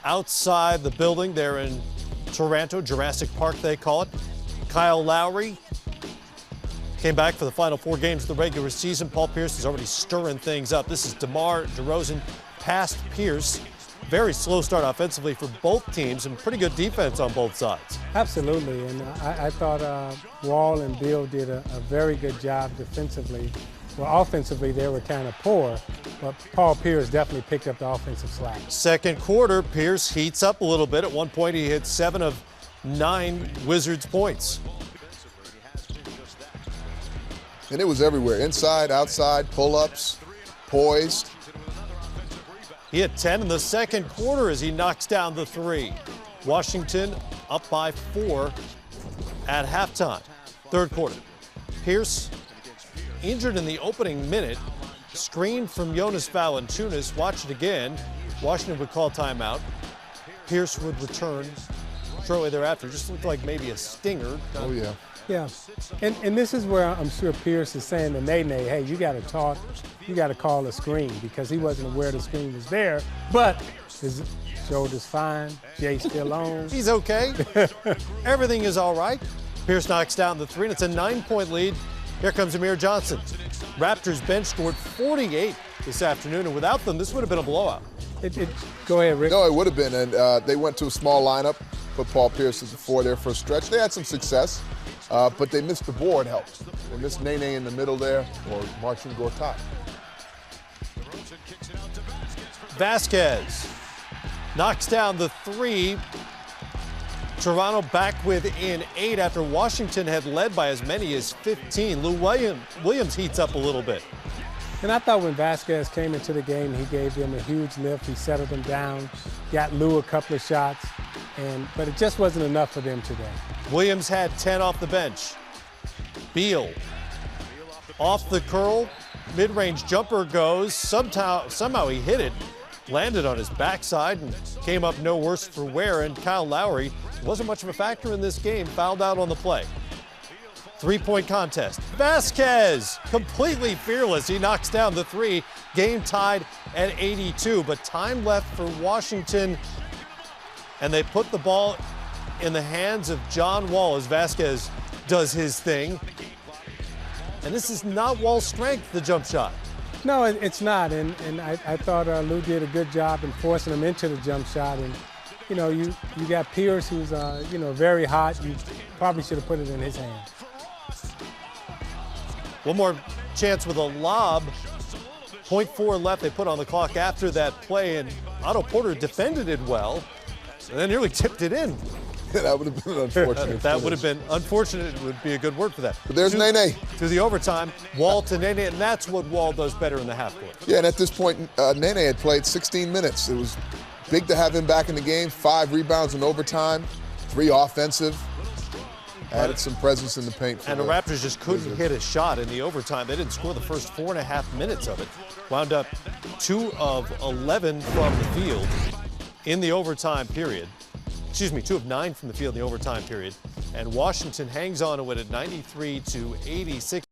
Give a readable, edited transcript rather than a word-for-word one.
outside the building there in Toronto, Jurassic Park they call it. Kyle Lowry came back for the final 4 games of the regular season. Paul Pierce is already stirring things up. This is DeMar DeRozan past Pierce. Very slow start offensively for both teams and pretty good defense on both sides. Absolutely, and I thought Wall and Beal did a very good job defensively. Well, offensively they were kind of poor, but Paul Pierce definitely picked up the offensive slack. Second quarter, Pierce heats up a little bit. At one point he hit 7 of 9 Wizards points. And it was everywhere, inside, outside, pull-ups, poised. He had 10 in the second quarter as he knocks down the 3. Washington up by 4 at halftime. Third quarter, Pierce injured in the opening minute. Screen from Jonas Valanciunas. Watch it again. Washington would call timeout. Pierce would return shortly thereafter. Just looked like maybe a stinger. Oh, yeah. Yeah, and this is where I'm sure Pierce is saying to Nene, hey, you got to talk, you got to call a screen, because he wasn't aware the screen was there, but his shoulder's fine, Jay's still on. He's okay. Everything is all right. Pierce knocks down the 3, and it's a 9-point lead. Here comes Amir Johnson. Raptors bench scored 48 this afternoon, and without them, this would have been a blowout. Go ahead, Rick. No, it would have been, and they went to a small lineup, put Paul Pierce as the 4 there for a stretch. They had some success. But they missed the board helps. They missed Nene in the middle there, or Marcin Gortat. Vasquez knocks down the 3. Toronto back within 8 after Washington had led by as many as 15. Lou Williams heats up a little bit. And I thought when Vasquez came into the game, he gave them a huge lift. He settled them down, got Lou a couple of shots, but it just wasn't enough for them today. Williams had 10 off the bench. Beal off the curl, mid-range jumper goes. Somehow he hit it, landed on his backside, and came up no worse for wear. And Kyle Lowry wasn't much of a factor in this game, fouled out on the play. 3-point contest. Vasquez, completely fearless. He knocks down the 3. Game tied at 82, but time left for Washington, and they put the ball in the hands of John Wall as Vasquez does his thing. And this is not Wall's strength, the jump shot. No, it's not, and I thought Lou did a good job in forcing him into the jump shot. And you know, you got Pierce, who's very hot. You probably should have put it in his hand. One more chance with a lob. 0.4 left they put on the clock after that play, and Otto Porter defended it well, and then nearly tipped it in. Yeah, that would have been unfortunate. That would have been unfortunate. It would be a good word for that. But there's Nene. To the overtime, Wall to Nene, and that's what Wall does better in the half court. Yeah, and at this point, Nene had played 16 minutes. It was big to have him back in the game. 5 rebounds in overtime, 3 offensive. Added some presence in the paint. And the Raptors just couldn't hit a shot in the overtime. They didn't score the first 4.5 minutes of it. Wound up 2 of 11 from the field in the overtime period. Excuse me, 2 of 9 from the field in the overtime period. And Washington hangs on to it at 93-86.